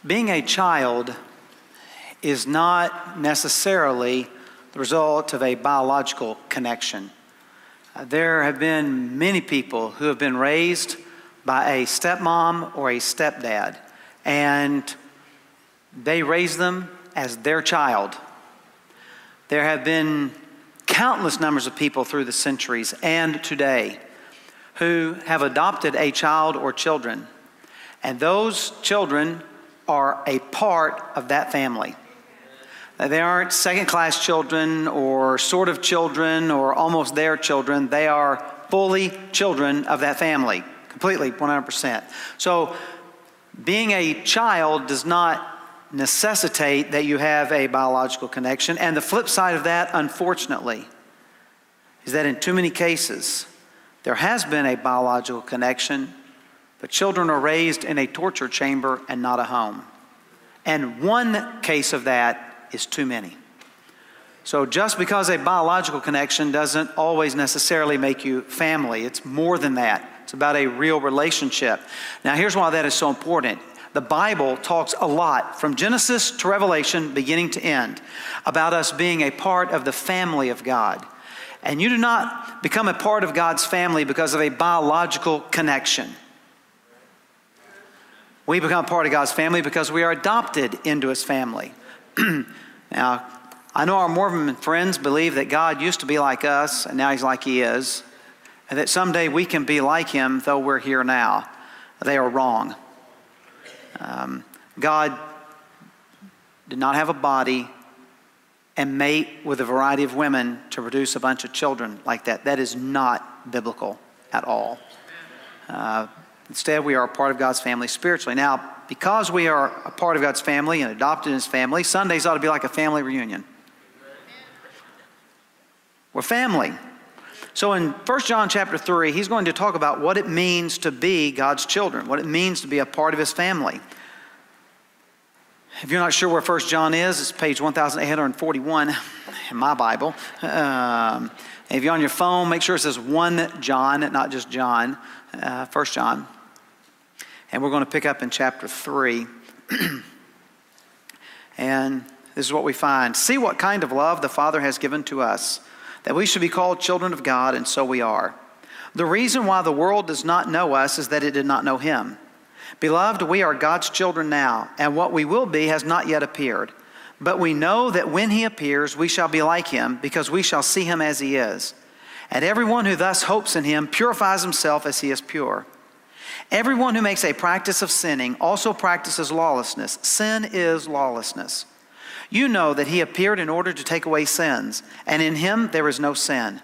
Being a child is not necessarily the result of a biological connection. There have been many people who have been raised by a stepmom or a stepdad, and they raise them as their child. There have been countless numbers of people through the centuries and today who have adopted a child or children, and those children are a part of that family. They aren't second-class children or sort of children or almost their children. They are fully children of that family, completely, 100%. So being a child does not necessitate that you have a biological connection. And the flip side of that, unfortunately, is that in too many cases, there has been a biological connection, but children are raised in a torture chamber and not a home. And one case of that is too many. So just because a biological connection doesn't always necessarily make you family. It's more than that. It's about a real relationship. Now here's why that is so important. The Bible talks a lot, from Genesis to Revelation, beginning to end, about us being a part of the family of God. And you do not become a part of God's family because of a biological connection. We become part of God's family because we are adopted into His family. Now, I know our Mormon friends believe that God used to be like us, and now He's like He is, and that someday we can be like Him, though we're here now. They are wrong. God did not have a body and mate with a variety of women to produce a bunch of children like that. That is not biblical at all. Instead, we are a part of God's family spiritually. Now, because we are a part of God's family and adopted in His family, Sundays ought to be like a family reunion. We're family. So in 1 John chapter 3, he's going to talk about what it means to be God's children, what it means to be a part of His family. If you're not sure where 1 John is, it's page 1841 in my Bible. If you're on your phone, make sure it says 1 John, not just John, 1 John. And we're going to pick up in chapter 3. And this is what we find. See what kind of love the Father has given to us, that we should be called children of God, and so we are. The reason why the world does not know us is that it did not know Him. Beloved, we are God's children now, and what we will be has not yet appeared. But we know that when He appears, we shall be like Him, because we shall see Him as He is. And everyone who thus hopes in Him purifies himself as he is pure. Everyone who makes a practice of sinning also practices lawlessness. Sin is lawlessness. You know that He appeared in order to take away sins, and in Him there is no sin.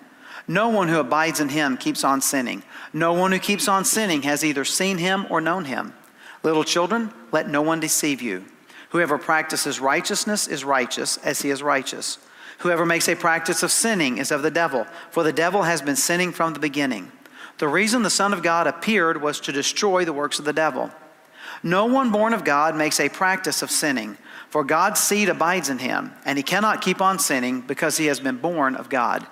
No one who abides in Him keeps on sinning. No one who keeps on sinning has either seen Him or known Him. Little children, let no one deceive you. Whoever practices righteousness is righteous as he is righteous. Whoever makes a practice of sinning is of the devil, for the devil has been sinning from the beginning. The reason the Son of God appeared was to destroy the works of the devil. No one born of God makes a practice of sinning, for God's seed abides in him, and he cannot keep on sinning because he has been born of God.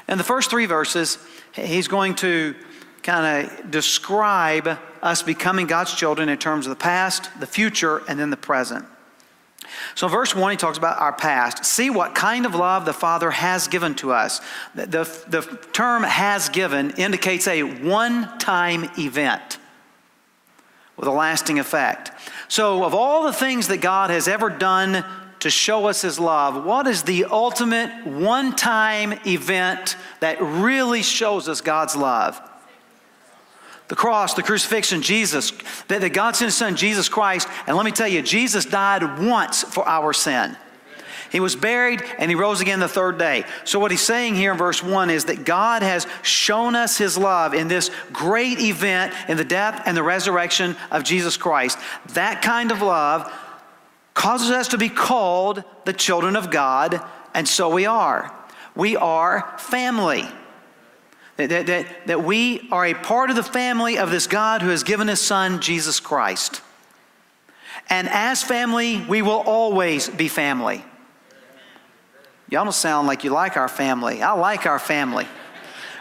In the first 3 verses, he's going to kind of describe us becoming God's children in terms of the past, the future, and then the present. So in verse 1, he talks about our past. See what kind of love the Father has given to us. The term has given indicates a one-time event with a lasting effect. So of all the things that God has ever done to show us His love, what is the ultimate one-time event that really shows us God's love? The cross, the crucifixion, Jesus, that God sent His Son, Jesus Christ. And let me tell you, Jesus died once for our sin. He was buried and He rose again the 3rd day. So what he's saying here in verse 1 is that God has shown us His love in this great event in the death and the resurrection of Jesus Christ. That kind of love causes us to be called the children of God, and so we are. We are family. That we are a part of the family of this God who has given His Son, Jesus Christ. And as family, we will always be family. Y'all don't sound like you like our family. I like our family.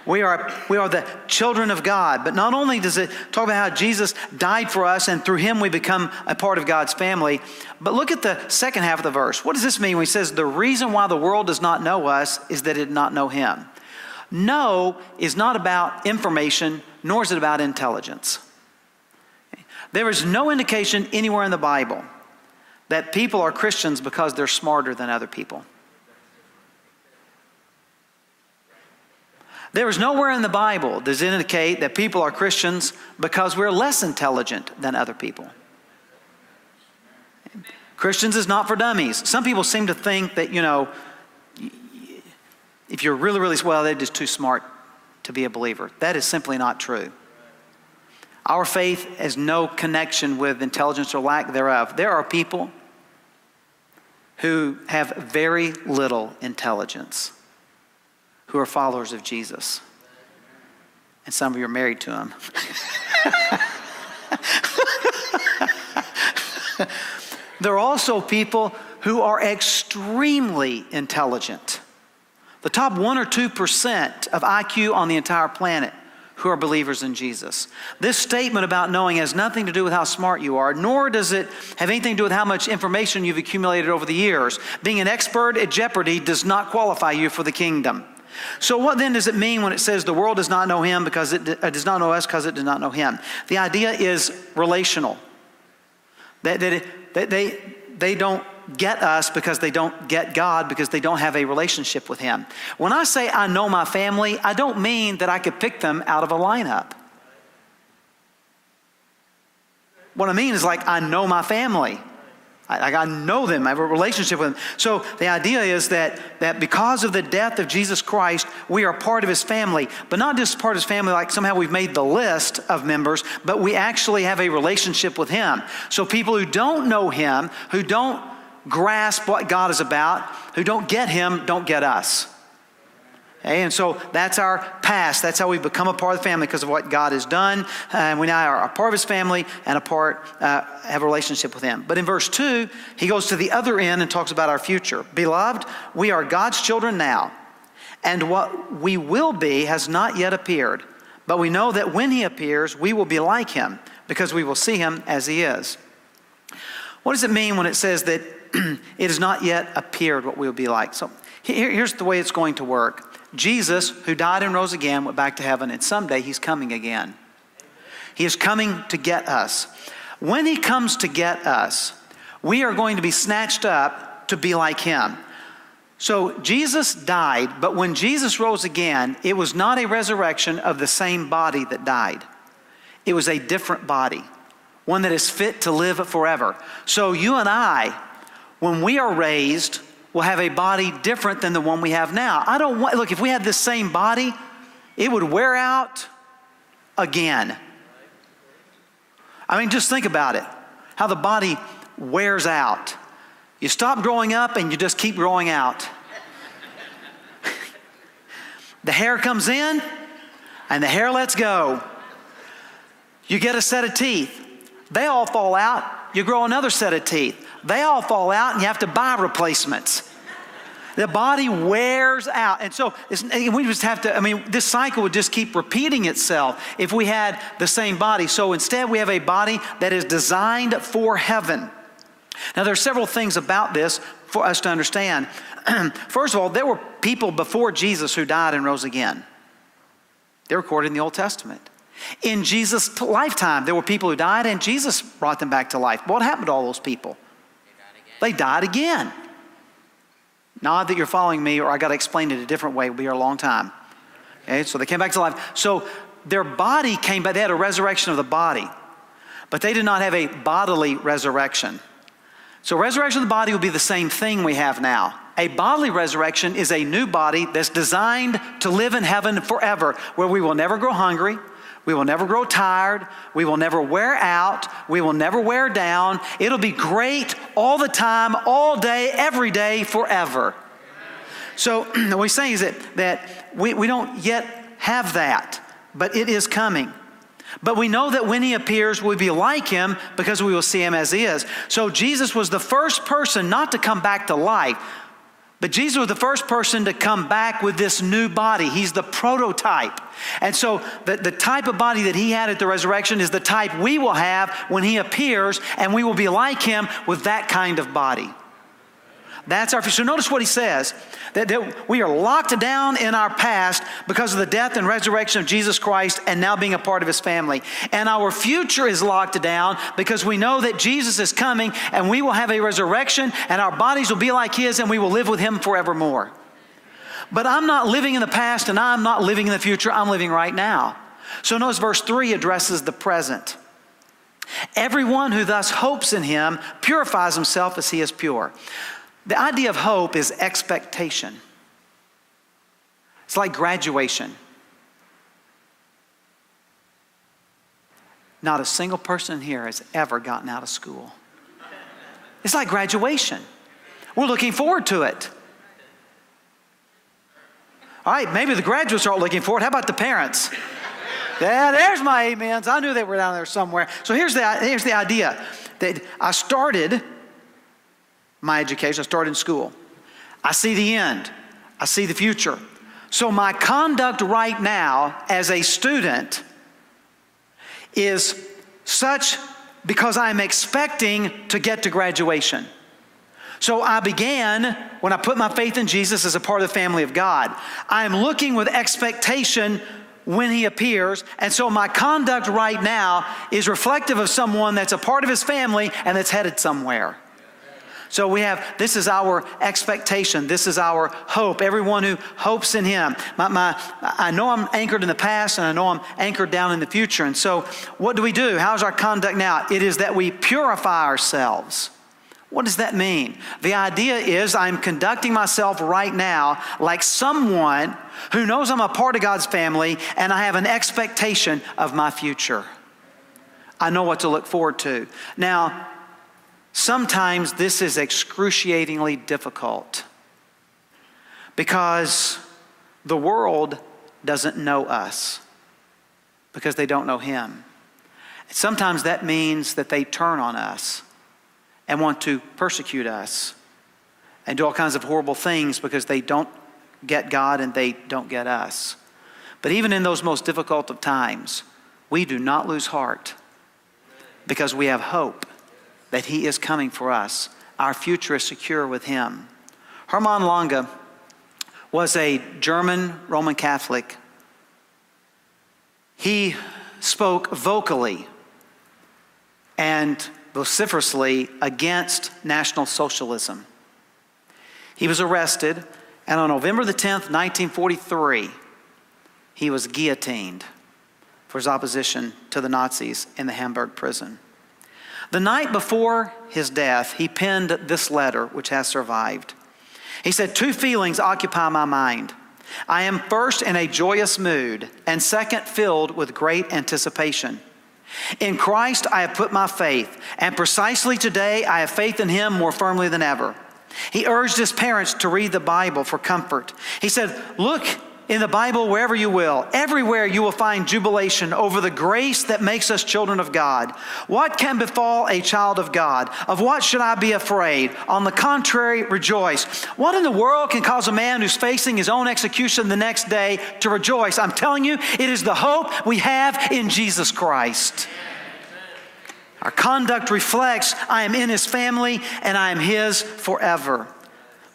We are the children of God. But not only does it talk about how Jesus died for us and through him we become a part of God's family, but look at the second half of the verse. What does this mean when he says the reason why the world does not know us is that it did not know him? Know is not about information, nor is it about intelligence. There is no indication anywhere in the Bible that people are Christians because they're smarter than other people. There is nowhere in the Bible does it indicate that people are Christians because we're less intelligent than other people. Christians is not for dummies. Some people seem to think that, if you're really, really, well, they're just too smart to be a believer. That is simply not true. Our faith has no connection with intelligence or lack thereof. There are people who have very little intelligence who are followers of Jesus. And some of you are married to him. There are also people who are extremely intelligent. The top 1 or 2% of IQ on the entire planet who are believers in Jesus. This statement about knowing has nothing to do with how smart you are, nor does it have anything to do with how much information you've accumulated over the years. Being an expert at Jeopardy does not qualify you for the kingdom. So what then does it mean when it says the world does not know him because it does not know us because it does not know him? The idea is relational. That they don't get us because they don't get God because they don't have a relationship with him. When I say I know my family, I don't mean that I could pick them out of a lineup. What I mean is like I know my family. I know them. I have a relationship with them. So the idea is that because of the death of Jesus Christ, we are part of his family. But not just part of his family like somehow we've made the list of members, but we actually have a relationship with him. So people who don't know him, who don't grasp what God is about, who don't get him, don't get us. Okay? And so that's our past. That's how we become a part of the family because of what God has done. And we now are a part of his family and have a relationship with him. But in verse 2, he goes to the other end and talks about our future. Beloved, we are God's children now, and what we will be has not yet appeared. But we know that when he appears, we will be like him because we will see him as he is. What does it mean when it says that it has not yet appeared what we will be like? So here's the way it's going to work. Jesus, who died and rose again, went back to heaven, and someday he's coming again. He is coming to get us. When he comes to get us, we are going to be snatched up to be like him. So Jesus died, but when Jesus rose again, it was not a resurrection of the same body that died. It was a different body, one that is fit to live forever. So you and I, when we are raised, will have a body different than the one we have now. Look, if we had the same body, it would wear out again. I mean, just think about it, how the body wears out. You stop growing up and you just keep growing out. The hair comes in and the hair lets go. You get a set of teeth. They all fall out. You grow another set of teeth. They all fall out and you have to buy replacements. The body wears out. And so we just have to, this cycle would just keep repeating itself if we had the same body. So instead we have a body that is designed for heaven. Now there are several things about this for us to understand. First of all, there were people before Jesus who died and rose again. They're recorded in the Old Testament. In Jesus' lifetime, there were people who died and Jesus brought them back to life. What happened to all those people? They died again. Not that you're following me, or I got to explain it a different way. It'll be here a long time. Okay, so they came back to life. So their body came back. They had a resurrection of the body, but they did not have a bodily resurrection. So resurrection of the body will be the same thing we have now. A bodily resurrection is a new body that's designed to live in heaven forever, where we will never grow hungry. We will never grow tired. We will never wear out. We will never wear down. It'll be great all the time, all day, every day, forever. So what he's saying is that we don't yet have that, but it is coming. But we know that when he appears, we'll be like him because we will see him as he is. So Jesus was the first person not to come back to life. But Jesus was the first person to come back with this new body. He's the prototype. And so the type of body that he had at the resurrection is the type we will have when he appears, and we will be like him with that kind of body. That's our future. So notice what he says, that we are locked down in our past because of the death and resurrection of Jesus Christ and now being a part of his family. And our future is locked down because we know that Jesus is coming and we will have a resurrection and our bodies will be like his and we will live with him forevermore. But I'm not living in the past and I'm not living in the future. I'm living right now. So notice verse 3 addresses the present. Everyone who thus hopes in him purifies himself as he is pure. The idea of hope is expectation. It's like graduation. Not a single person here has ever gotten out of school. It's like graduation. We're looking forward to it. All right, maybe the graduates aren't looking forward. How about the parents? Yeah, there's my amens. I knew they were down there somewhere. So here's the idea. That I started my education. I started in school. I see the end. I see the future. So my conduct right now as a student is such because I'm expecting to get to graduation. So I began, when I put my faith in Jesus as a part of the family of God, I'm looking with expectation when he appears. And so my conduct right now is reflective of someone that's a part of his family and that's headed somewhere. So this is our expectation. This is our hope. Everyone who hopes in him. I know I'm anchored in the past and I know I'm anchored down in the future. And so what do we do? How's our conduct now? It is that we purify ourselves. What does that mean? The idea is I'm conducting myself right now like someone who knows I'm a part of God's family and I have an expectation of my future. I know what to look forward to. Now, sometimes this is excruciatingly difficult because the world doesn't know us because they don't know him. Sometimes that means that they turn on us and want to persecute us and do all kinds of horrible things because they don't get God and they don't get us. But even in those most difficult of times, we do not lose heart because we have hope that he is coming for us. Our future is secure with him. Hermann Lange was a German Roman Catholic. He spoke vocally and vociferously against National Socialism. He was arrested, and on November the 10th, 1943, he was guillotined for his opposition to the Nazis in the Hamburg prison. The night before his death, he penned this letter, which has survived. He said, 2 feelings occupy my mind. I am first in a joyous mood, and second filled with great anticipation. In Christ I have put my faith, and precisely today I have faith in him more firmly than ever. He urged his parents to read the Bible for comfort. He said, look in the Bible wherever you will. Everywhere you will find jubilation over the grace that makes us children of God. What can befall a child of God? Of what should I be afraid? On the contrary, rejoice. What in the world can cause a man who's facing his own execution the next day to rejoice? I'm telling you, it is the hope we have in Jesus Christ. Our conduct reflects, I am in his family and I am his forever.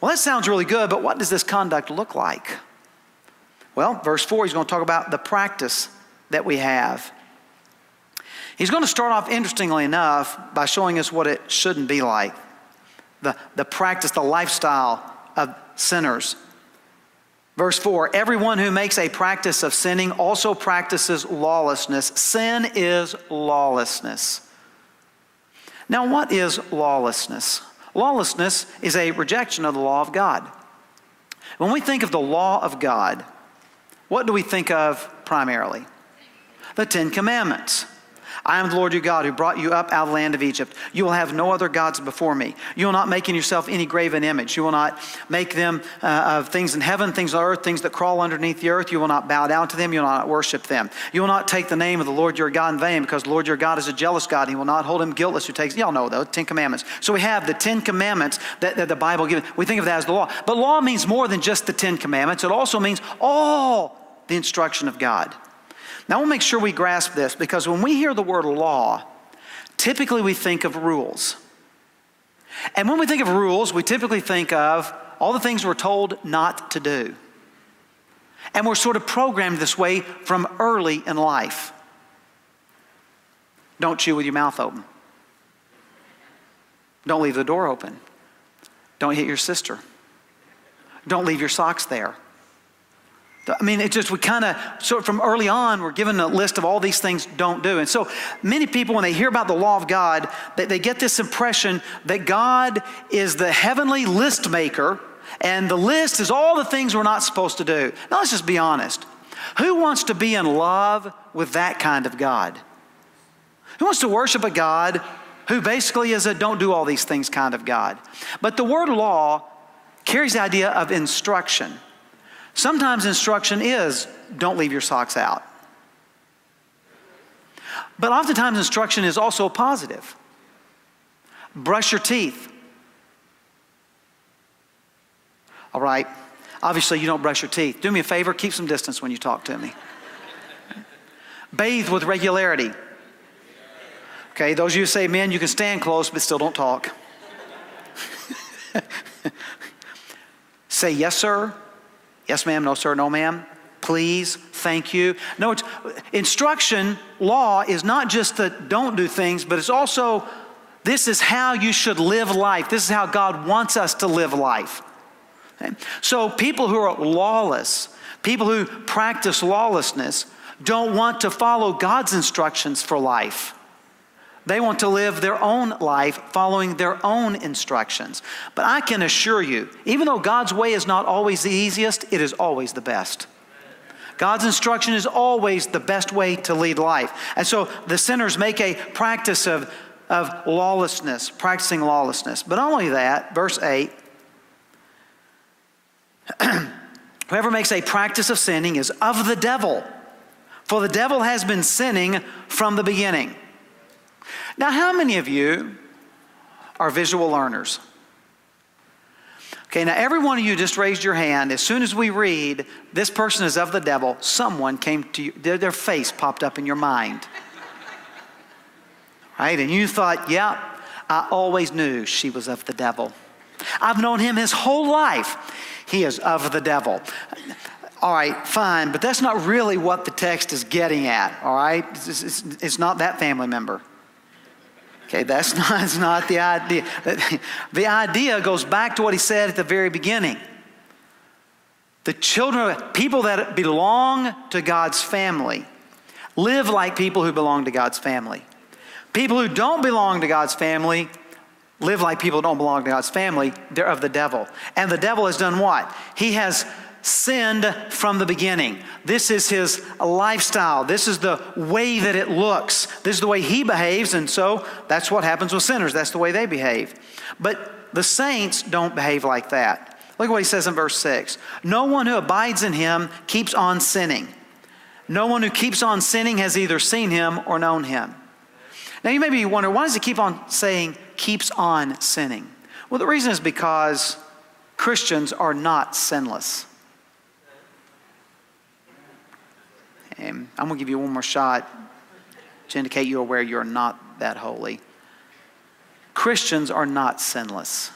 Well, that sounds really good, but what does this conduct look like? Well, verse 4, he's going to talk about the practice that we have. He's going to start off, interestingly enough, by showing us what it shouldn't be like. The practice, the lifestyle of sinners. Verse 4, everyone who makes a practice of sinning also practices lawlessness. Sin is lawlessness. Now, what is lawlessness? Lawlessness is a rejection of the law of God. When we think of the law of God, what do we think of primarily? The 10 Commandments. I am the Lord your God who brought you up out of the land of Egypt. You will have no other gods before me. You will not make in yourself any graven image. You will not make them of things in heaven, things on earth, things that crawl underneath the earth. You will not bow down to them. You will not worship them. You will not take the name of the Lord your God in vain, because the Lord your God is a jealous God. He will not hold him guiltless who takes, y'all know those, 10 Commandments. So we have the 10 Commandments that the Bible gives. We think of that as the law. But law means more than just the 10 Commandments. It also means all the instruction of God. Now, we'll make sure we grasp this, because when we hear the word law, typically we think of rules. And when we think of rules, we typically think of all the things we're told not to do. And we're sort of programmed this way from early in life. Don't chew with your mouth open. Don't leave the door open. Don't hit your sister. Don't leave your socks there. I mean, it just, we kind of, sort of from early on, we're given a list of all these things don't do. And so many people, when they hear about the law of God, they get this impression that God is the heavenly list maker, and the list is all the things we're not supposed to do. Now, let's just be honest. Who wants to be in love with that kind of God? Who wants to worship a God who basically is a don't do all these things kind of God? But the word law carries the idea of instruction. Sometimes instruction is, don't leave your socks out. But oftentimes instruction is also positive. Brush your teeth. All right, obviously you don't brush your teeth. Do me a favor, keep some distance when you talk to me. Bathe with regularity. Okay, those of you who say, men, you can stand close, but still don't talk. Say yes, sir. Yes, ma'am. No, sir. No, ma'am. Please. Thank you. No, it's instruction, law is not just the don't do things, but it's also, this is how you should live life. This is how God wants us to live life. Okay? So people who are lawless, people who practice lawlessness, don't want to follow God's instructions for life. They want to live their own life following their own instructions. But I can assure you, even though God's way is not always the easiest, it is always the best. God's instruction is always the best way to lead life. And so the sinners make a practice of lawlessness, practicing lawlessness. But not only that, verse 8, whoever makes a practice of sinning is of the devil, for the devil has been sinning from the beginning. Now, how many of you are visual learners? Okay, now every one of you just raised your hand. As soon as we read, this person is of the devil, someone came to you, their face popped up in your mind. Right? And you thought, yeah, I always knew she was of the devil. I've known him his whole life. He is of the devil. All right, fine, but that's not really what the text is getting at, all right? It's not that family member. Okay, that's not the idea. The idea goes back to what he said at the very beginning. The children, people that belong to God's family, live like people who belong to God's family. People who don't belong to God's family live like people who don't belong to God's family. They're of the devil. And the devil has done what? He has sinned from the beginning. This is his lifestyle. This is the way that it looks. This is the way he behaves, and so that's what happens with sinners. That's the way they behave. But the saints don't behave like that. Look at what he says in verse 6. No one who abides in him keeps on sinning. No one who keeps on sinning has either seen him or known him. Now you may be wondering, why does he keep on saying keeps on sinning? Well, the reason is because Christians are not sinless. And I'm going to give you one more shot to indicate you're aware you're not that holy. Christians are not sinless.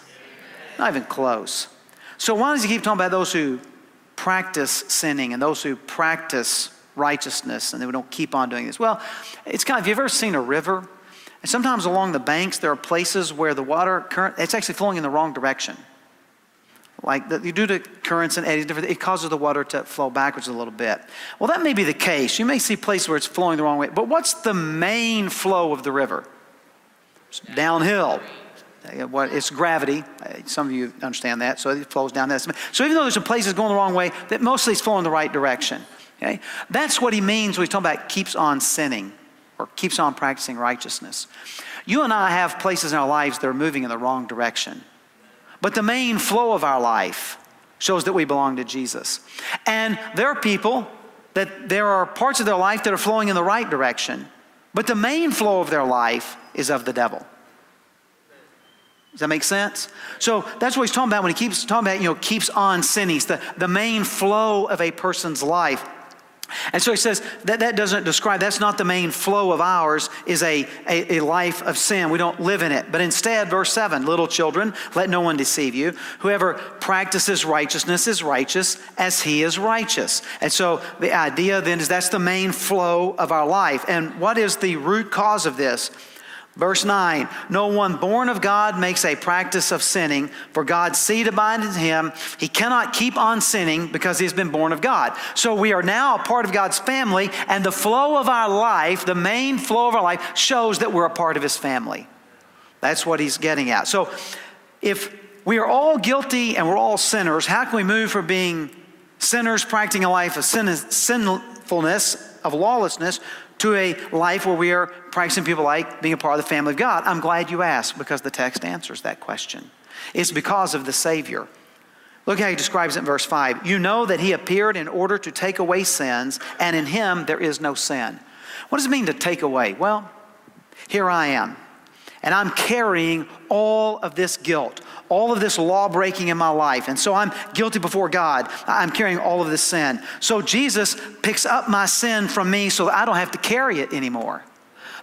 Not even close. So why does he keep talking about those who practice sinning and those who practice righteousness and they don't keep on doing this? Well, it's kind of, have you ever seen a river? And sometimes along the banks there are places where the water current, it's actually flowing in the wrong direction. Like you do the currents and eddies, it causes the water to flow backwards a little bit. Well, that may be the case. You may see places where it's flowing the wrong way. But what's the main flow of the river? It's downhill. It's gravity. Some of you understand that. So it flows down that. So even though there's some places going the wrong way, that mostly it's flowing the right direction. Okay? That's what he means when he's talking about keeps on sinning. or keeps on practicing righteousness. You and I have places in our lives that are moving in the wrong direction. But the main flow of our life shows that we belong to Jesus. And there are people that there are parts of their life that are flowing in the right direction. But the main flow of their life is of the devil. Does that make sense? So that's what he's talking about when he keeps talking about, keeps on sinning. It's the main flow of a person's life. And so he says that doesn't describe, that's not the main flow of ours, is a life of sin. We don't live in it. But instead, verse 7, little children, let no one deceive you. Whoever practices righteousness is righteous as he is righteous. And so the idea then is that's the main flow of our life. And what is the root cause of this? Verse 9, no one born of God makes a practice of sinning, for God's seed abides in him. He cannot keep on sinning because he has been born of God. So we are now a part of God's family, and the flow of our life, the main flow of our life, shows that we're a part of his family. That's what he's getting at. So if we are all guilty and we're all sinners, how can we move from being sinners practicing a life of sinfulness, of lawlessness, to a life where we are practicing people like being a part of the family of God? I'm glad you asked, because the text answers that question. It's because of the Savior. Look how he describes it in verse 5. You know that he appeared in order to take away sins, and in him there is no sin. What does it mean to take away? Well, here I am, and I'm carrying all of this guilt, all of this law breaking in my life. And so I'm guilty before God. I'm carrying all of this sin. So Jesus picks up my sin from me so that I don't have to carry it anymore.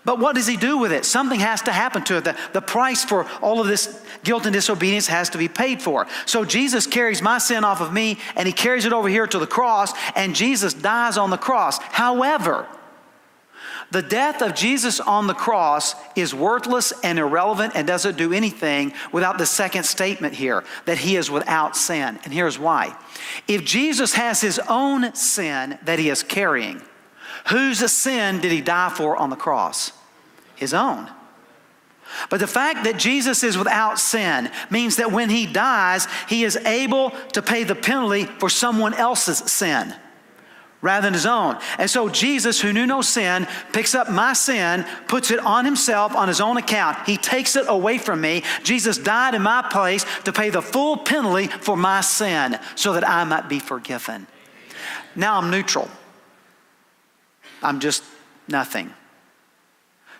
But what does he do with it? Something has to happen to it. The price for all of this guilt and disobedience has to be paid for. So Jesus carries my sin off of me, and he carries it over here to the cross, and Jesus dies on the cross. However, the death of Jesus on the cross is worthless and irrelevant and doesn't do anything without the second statement here, that he is without sin. And here's why. If Jesus has his own sin that he is carrying, whose sin did he die for on the cross? His own. But the fact that Jesus is without sin means that when he dies, he is able to pay the penalty for someone else's sin rather than his own. And so Jesus, who knew no sin, picks up my sin, puts it on himself on his own account. He takes it away from me. Jesus died in my place to pay the full penalty for my sin so that I might be forgiven. Now I'm neutral. I'm just nothing.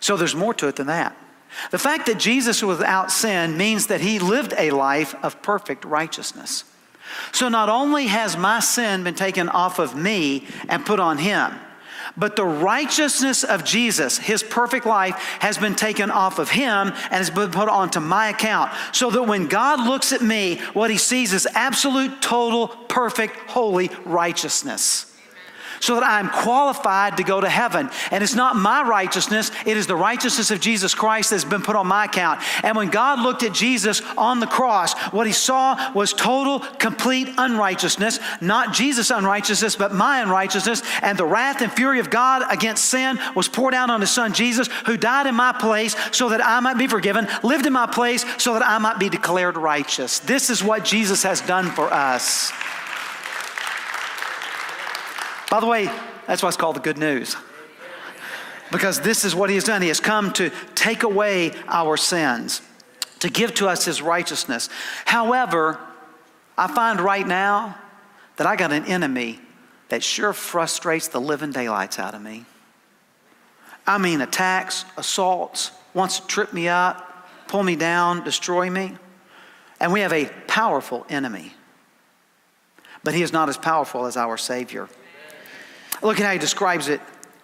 So there's more to it than that. The fact that Jesus was without sin means that he lived a life of perfect righteousness. So not only has my sin been taken off of me and put on him, but the righteousness of Jesus, his perfect life, has been taken off of him and has been put onto my account. So that when God looks at me, what he sees is absolute, total, perfect, holy righteousness. So that I'm qualified to go to heaven. And it's not my righteousness, it is the righteousness of Jesus Christ that's been put on my account. And when God looked at Jesus on the cross, what he saw was total, complete unrighteousness. Not Jesus' unrighteousness, but my unrighteousness. And the wrath and fury of God against sin was poured out on his son Jesus, who died in my place so that I might be forgiven, lived in my place so that I might be declared righteous. This is what Jesus has done for us. By the way, that's why it's called the good news. Because this is what he has done. He has come to take away our sins, to give to us his righteousness. However, I find right now that I got an enemy that sure frustrates the living daylights out of me. I mean, attacks, assaults, wants to trip me up, pull me down, destroy me. And we have a powerful enemy. But he is not as powerful as our Savior. Look at how he describes it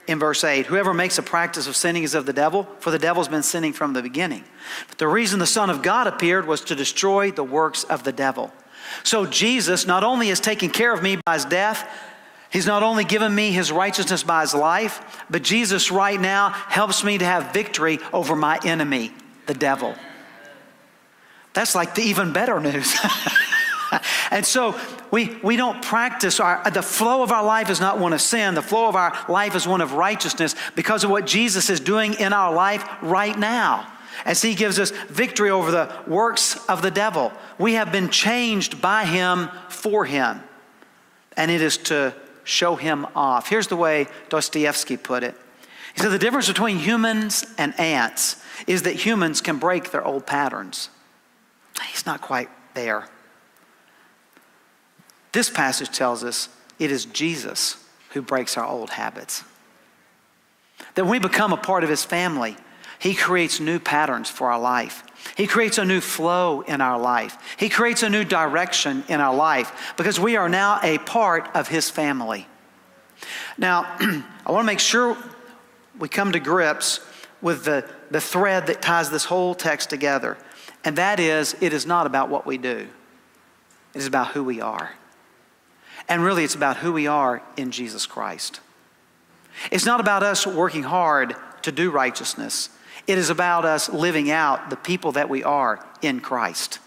in verse 8. Whoever makes a practice of sinning is of the devil, for the devil's been sinning from the beginning. But the reason the Son of God appeared was to destroy the works of the devil. So Jesus not only has taken care of me by his death, he's not only given me his righteousness by his life, but Jesus right now helps me to have victory over my enemy, the devil. That's like the even better news. And so we don't practice, the flow of our life is not one of sin. The flow of our life is one of righteousness because of what Jesus is doing in our life right now. As he gives us victory over the works of the devil. We have been changed by him for him. And it is to show him off. Here's the way Dostoevsky put it. He said the difference between humans and ants is that humans can break their old patterns. He's not quite there. This passage tells us it is Jesus who breaks our old habits. That when we become a part of his family, he creates new patterns for our life. He creates a new flow in our life. He creates a new direction in our life because we are now a part of his family. Now, I want to make sure we come to grips with the thread that ties this whole text together. And that is, it is not about what we do. It is about who we are. And really, it's about who we are in Jesus Christ. It's not about us working hard to do righteousness. It is about us living out the people that we are in Christ.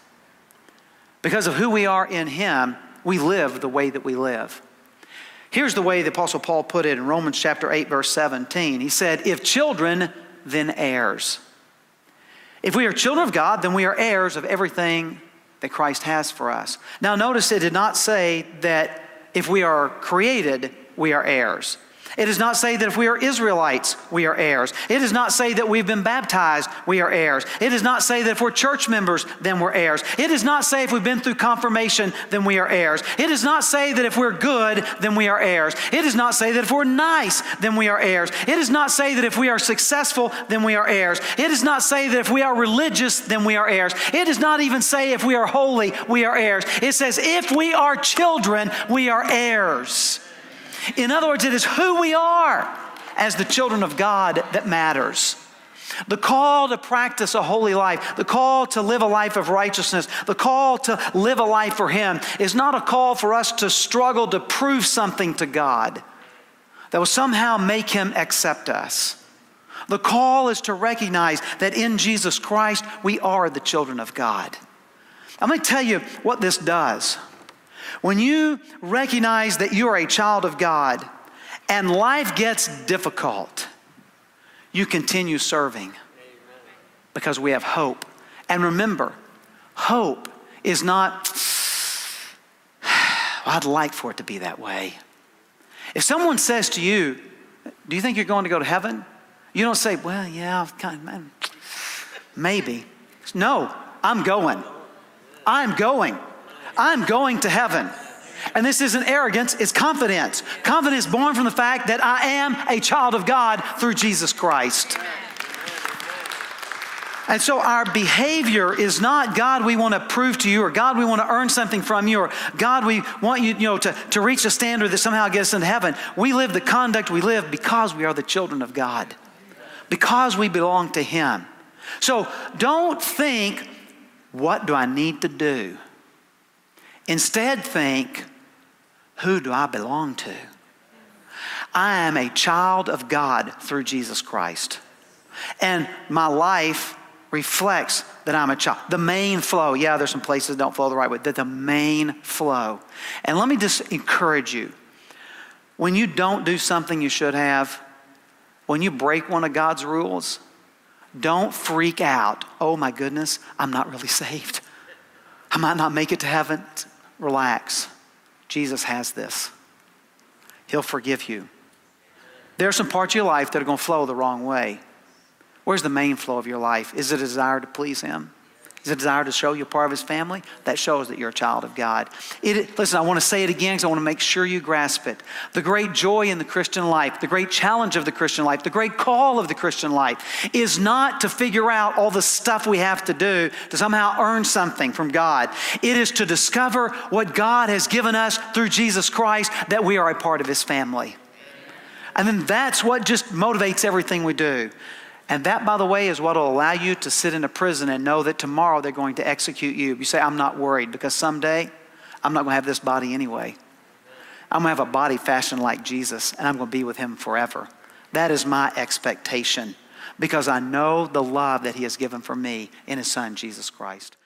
Because of who we are in him, we live the way that we live. Here's the way the Apostle Paul put it in Romans chapter 8, verse 17. He said, if children, then heirs. If we are children of God, then we are heirs of everything that Christ has for us. Now notice it did not say that if we are created, we are heirs. It does not say that if we are Israelites, we are heirs. It does not say that we've been baptized, we are heirs. It does not say that if we're church members, then we're heirs. It does not say if we've been through confirmation, then we are heirs. It does not say that if we're good, then we are heirs. It does not say that if we're nice, then we are heirs. It does not say that if we are successful, then we are heirs. It does not say that if we are religious, then we are heirs. It does not even say if we are holy, we are heirs. It says if we are children, we are heirs. In other words, it is who we are as the children of God that matters. The call to practice a holy life, the call to live a life of righteousness, the call to live a life for him is not a call for us to struggle to prove something to God that will somehow make him accept us. The call is to recognize that in Jesus Christ, we are the children of God. I'm going to tell you what this does. When you recognize that you are a child of God and life gets difficult, you continue serving because we have hope. And remember, hope is not, well, I'd like for it to be that way. If someone says to you, do you think you're going to go to heaven? You don't say, well, yeah, maybe. No, I'm going. I'm going. I'm going to heaven. And this isn't arrogance, it's confidence. Confidence born from the fact that I am a child of God through Jesus Christ. And so our behavior is not, God, we want to prove to you, or God, we want to earn something from you, or God, we want you, to reach a standard that somehow gets us into heaven. We live the conduct we live because we are the children of God, because we belong to him. So don't think, what do I need to do? Instead, think, who do I belong to? I am a child of God through Jesus Christ. And my life reflects that I'm a child. The main flow, yeah, there's some places that don't flow the right way, but the main flow. And let me just encourage you. When you don't do something you should have, when you break one of God's rules, don't freak out. Oh my goodness, I'm not really saved. I might not make it to heaven. Relax. Jesus has this. He'll forgive you. There are some parts of your life that are going to flow the wrong way. Where's the main flow of your life? Is it a desire to please him? Is it a desire to show you part of his family? That shows that you're a child of God. Listen, I want to say it again because I want to make sure you grasp it. The great joy in the Christian life, the great challenge of the Christian life, the great call of the Christian life is not to figure out all the stuff we have to do to somehow earn something from God. It is to discover what God has given us through Jesus Christ, that we are a part of his family. And then that's what just motivates everything we do. And that, by the way, is what will allow you to sit in a prison and know that tomorrow they're going to execute you. You say, I'm not worried because someday I'm not going to have this body anyway. I'm going to have a body fashioned like Jesus, and I'm going to be with him forever. That is my expectation because I know the love that he has given for me in his son, Jesus Christ.